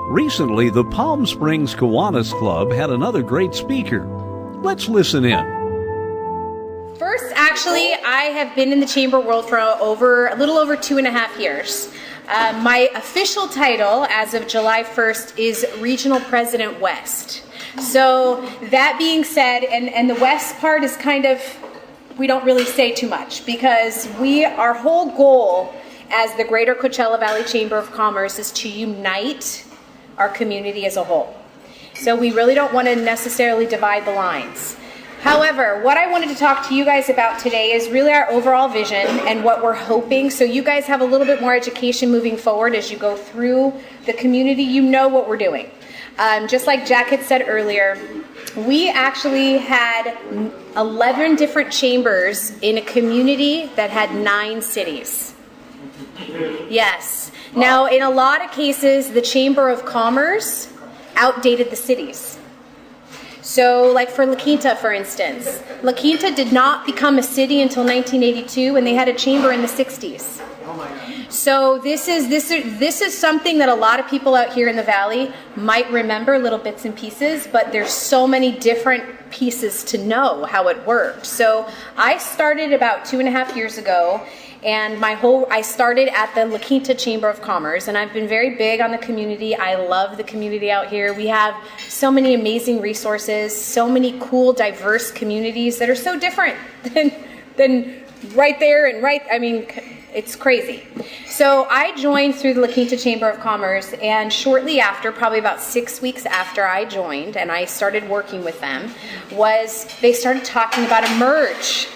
Recently, the Palm Springs Kiwanis Club had another great speaker. Let's listen in. First, actually, I have been in the chamber world for a little over 2.5 years. My official title as of July 1st is Regional President West. So that being said, and the West part is kind of, we don't really say too much because our whole goal as the Greater Coachella Valley Chamber of Commerce is to unite our community as a whole. So we really don't want to necessarily divide the lines. However, what I wanted to talk to you guys about today is really our overall vision and what we're hoping, so you guys have a little bit more education moving forward as you go through the community. You know what we're doing. Just like Jack had said earlier, we actually had 11 different chambers in a community that had 9 cities. Yes. Now, in a lot of cases, the Chamber of Commerce outdated the cities. So, like for La Quinta, for instance, La Quinta did not become a city until 1982, and they had a chamber in the 60s. So this is something that a lot of people out here in the valley might remember, little bits and pieces, but there's so many different pieces to know how it worked. So I started about 2.5 years ago, and I started at the La Quinta Chamber of Commerce, and I've been very big on the community. I love the community out here. We have so many amazing resources, so many cool, diverse communities that are so different than right there and right, I mean, it's crazy. So I joined through the La Quinta Chamber of Commerce, and shortly after, probably about 6 weeks after I joined and I started working with them, they started talking about a merge.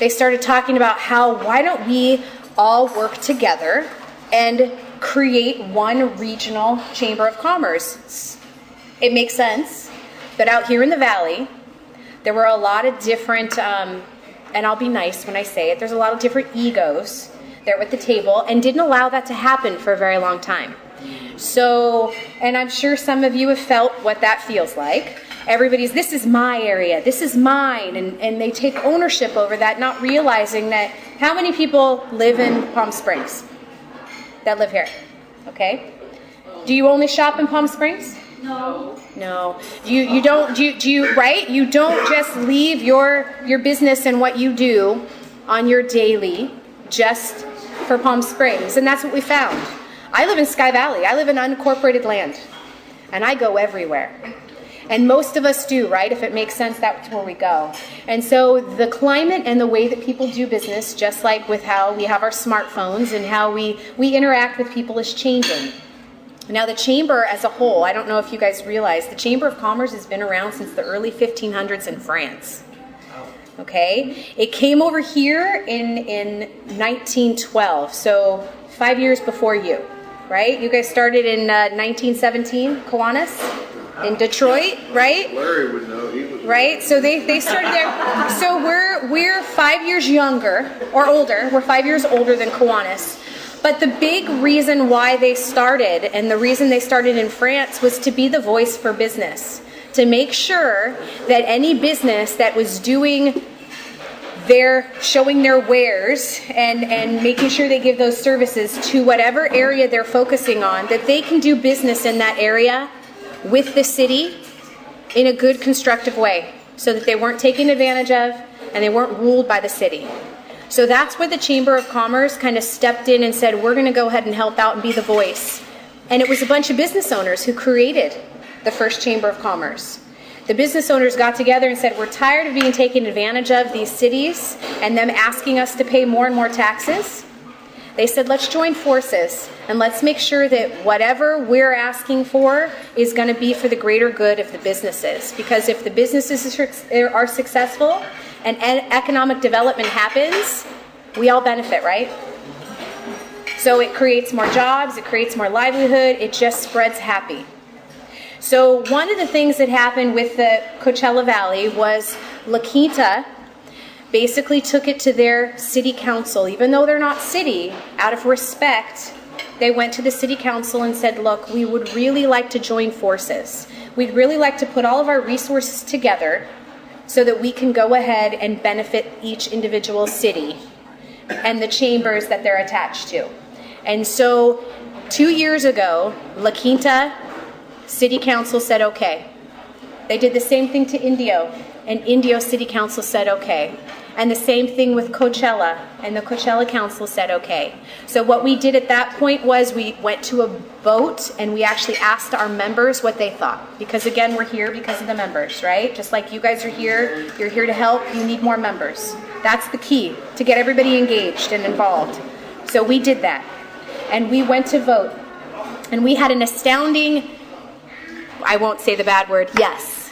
They started talking about why don't we all work together and create one regional chamber of commerce. It makes sense, but out here in the valley, there were a lot of different, and I'll be nice when I say it, there's a lot of different egos there at the table, and didn't allow that to happen for a very long time. So, and I'm sure some of you have felt what that feels like. This is my area, this is mine, and they take ownership over that, not realizing that, how many people live in Palm Springs that live here? Okay. Do you only shop in Palm Springs? No. No. You don't, right? You don't just leave your business and what you do on your daily just for Palm Springs, and that's what we found. I live in Sky Valley. I live in unincorporated land, and I go everywhere. And most of us do, right? If it makes sense, that's where we go. And so the climate and the way that people do business, just like with how we have our smartphones and how we interact with people, is changing. Now the chamber as a whole, I don't know if you guys realize, the Chamber of Commerce has been around since the early 1500s in France. Okay? It came over here in 1912, so 5 years before you, right? You guys started in 1917, Kiwanis? In Detroit, right? Larry would know. He was right. So they started there. So we're 5 years younger or older. We're 5 years older than Kiwanis. But the big reason why they started, and the reason they started in France, was to be the voice for business, to make sure that any business that was showing their wares and making sure they give those services to whatever area they're focusing on, that they can do business in that area with the city in a good, constructive way, so that they weren't taken advantage of and they weren't ruled by the city. So that's where the Chamber of Commerce kind of stepped in and said, we're going to go ahead and help out and be the voice. And it was a bunch of business owners who created the first Chamber of Commerce. The business owners got together and said, we're tired of being taken advantage of, these cities, and them asking us to pay more and more taxes. They said, let's join forces and let's make sure that whatever we're asking for is going to be for the greater good of the businesses. Because if the businesses are successful and economic development happens, we all benefit, right? So it creates more jobs, it creates more livelihood, it just spreads happy. So one of the things that happened with the Coachella Valley was La Quinta basically took it to their city council. Even though they're not city, out of respect, they went to the city council and said, look, we would really like to join forces. We'd really like to put all of our resources together so that we can go ahead and benefit each individual city and the chambers that they're attached to. And so 2 years ago, La Quinta City Council said okay. They did the same thing to Indio, and Indio City Council said okay. And the same thing with Coachella, and the Coachella Council said okay. So what we did at that point was we went to a vote, and we actually asked our members what they thought. Because again, we're here because of the members, right? Just like you guys are here, you're here to help, you need more members. That's the key, to get everybody engaged and involved. So we did that, and we went to vote. And we had an astounding, I won't say the bad word, yes.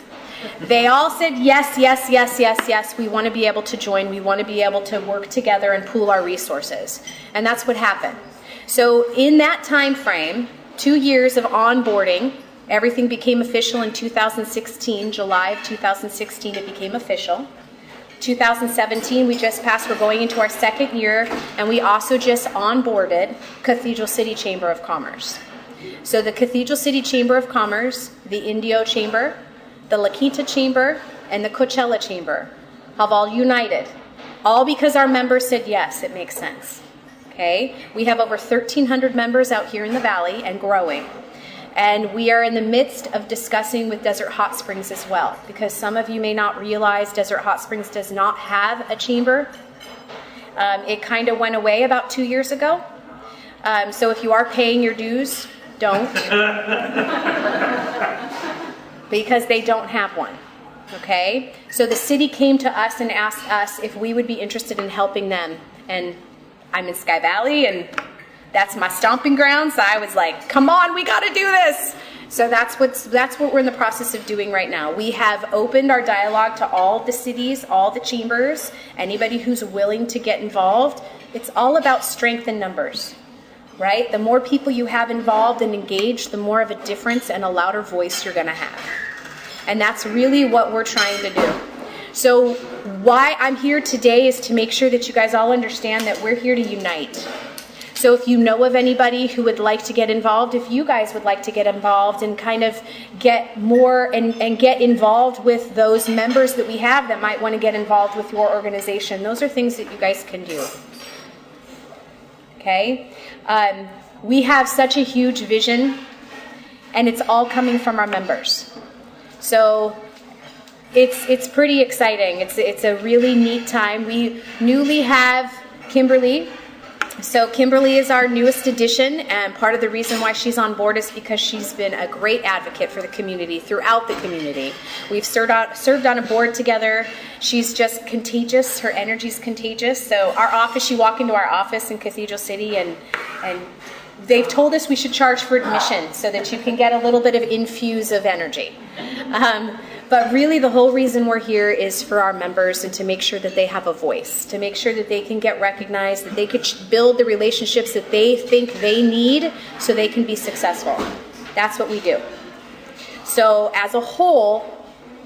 They all said yes, yes, yes, yes, yes. We want to be able to join. We want to be able to work together and pool our resources. And that's what happened. So in that time frame, 2 years of onboarding, everything became official in 2016. July of 2016, it became official. 2017, we just passed, we're going into our second year, and we also just onboarded Cathedral City Chamber of Commerce. So the Cathedral City Chamber of Commerce, the Indio Chamber, the La Quinta Chamber, and the Coachella Chamber have all united. All because our members said yes, it makes sense. Okay? We have over 1,300 members out here in the Valley and growing. And we are in the midst of discussing with Desert Hot Springs as well, because some of you may not realize Desert Hot Springs does not have a chamber. It kind of went away about 2 years ago. So if you are paying your dues, don't. Because they don't have one, okay? So the city came to us and asked us if we would be interested in helping them. And I'm in Sky Valley, and that's my stomping ground, so I was like, come on, we gotta do this. So that's what we're in the process of doing right now. We have opened our dialogue to all the cities, all the chambers, anybody who's willing to get involved. It's all about strength in numbers. Right? The more people you have involved and engaged, the more of a difference and a louder voice you're going to have. And that's really what we're trying to do. So why I'm here today is to make sure that you guys all understand that we're here to unite. So if you know of anybody who would like to get involved, if you guys would like to get involved and kind of get more and get involved with those members that we have that might want to get involved with your organization, those are things that you guys can do. Okay? We have such a huge vision, and it's all coming from our members. So it's pretty exciting. It's a really neat time. We newly have Kimberly. So Kimberly is our newest addition, and part of the reason why she's on board is because she's been a great advocate for the community, throughout the community. We've served on a board together. She's just contagious. Her energy's contagious. So our office, you walk into our office in Cathedral City, and they've told us we should charge for admission so that you can get a little bit of infuse of energy. But really the whole reason we're here is for our members and to make sure that they have a voice, to make sure that they can get recognized, that they could build the relationships that they think they need so they can be successful. That's what we do. So as a whole,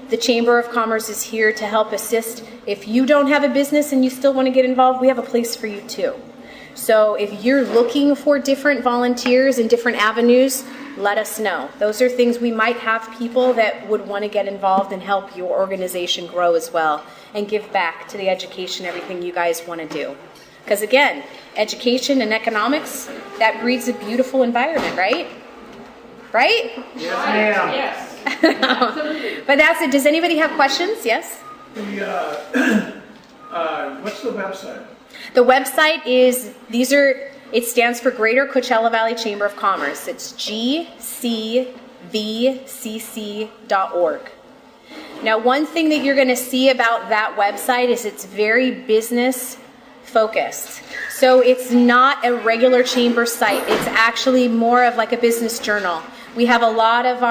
the Chamber of Commerce is here to help assist. If you don't have a business and you still want to get involved, we have a place for you too. So if you're looking for different volunteers and different avenues, let us know. Those are things we might have people that would want to get involved and help your organization grow as well and give back to the education, everything you guys want to do. Because again, education and economics, that breeds a beautiful environment, right? Right? Yes. But that's it. Does anybody have questions? Yes? What's the website? The website is, it stands for Greater Coachella Valley Chamber of Commerce. It's gcvcc.org. Now, one thing that you're going to see about that website is it's very business focused. So it's not a regular chamber site. It's actually more of like a business journal. We have a lot of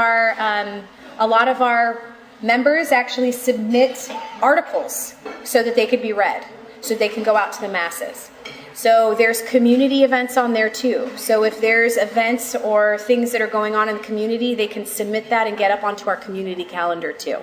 our members actually submit articles so that they could be read, so they can go out to the masses. So there's community events on there too. So if there's events or things that are going on in the community, they can submit that and get up onto our community calendar too.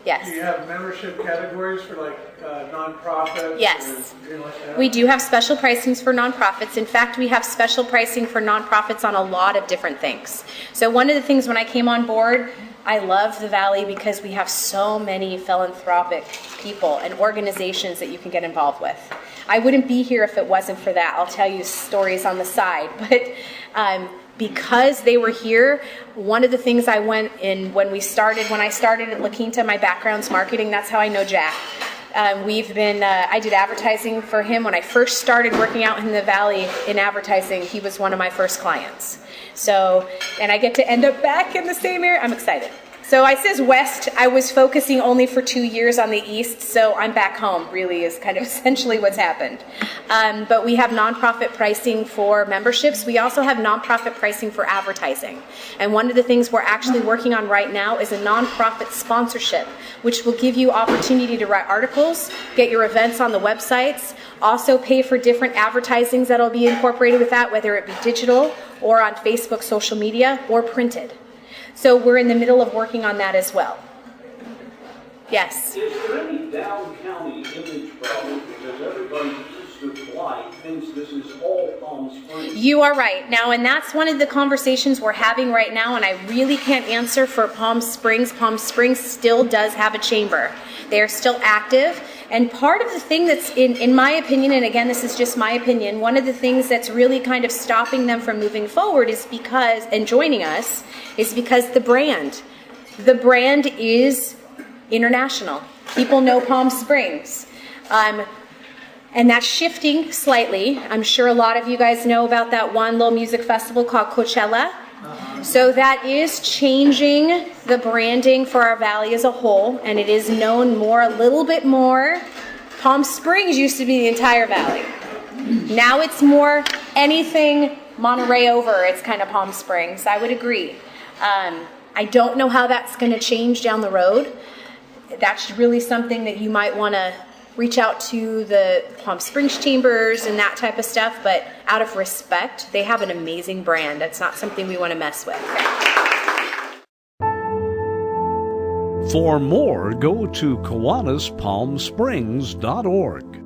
Yes. Do you have membership categories for like nonprofits? Yes. Or anything like that? We do have special pricings for nonprofits. In fact, we have special pricing for nonprofits on a lot of different things. So one of the things when I came on board, I love the Valley because we have so many philanthropic people and organizations that you can get involved with. I wouldn't be here if it wasn't for that. I'll tell you stories on the side. But because they were here, one of the things I went in when I started at La Quinta, my background's marketing, that's how I know Jack. I did advertising for him when I first started working out in the Valley in advertising. He was one of my first clients. So, and I get to end up back in the same area. I'm excited. So I says West, I was focusing only for 2 years on the East, so I'm back home, really is kind of essentially what's happened. But we have nonprofit pricing for memberships. We also have nonprofit pricing for advertising. And one of the things we're actually working on right now is a nonprofit sponsorship, which will give you opportunity to write articles, get your events on the websites, also pay for different advertisings that'll be incorporated with that, whether it be digital or on Facebook, social media, or printed. So we're in the middle of working on that as well. Yes? Is there any down county image problem because everybody used to fly thinks this is all Palm Springs? You are right. Now, and that's one of the conversations we're having right now, and I really can't answer for Palm Springs. Palm Springs still does have a chamber. They are still active. And part of the thing that's, in my opinion, and again, this is just my opinion, one of the things that's really kind of stopping them from moving forward is because, and joining us, is because the brand is international. People know Palm Springs. And that's shifting slightly. I'm sure a lot of you guys know about that one little music festival called Coachella. So that is changing the branding for our valley as a whole, and it is known a little bit more. Palm Springs used to be the entire valley. Now it's more anything Monterey over, it's kind of Palm Springs. I would agree. I don't know how that's going to change down the road. That's really something that you might want to reach out to the Palm Springs chambers and that type of stuff, but out of respect, they have an amazing brand. It's not something we want to mess with. For more, go to KIWANISPalmSprings.org.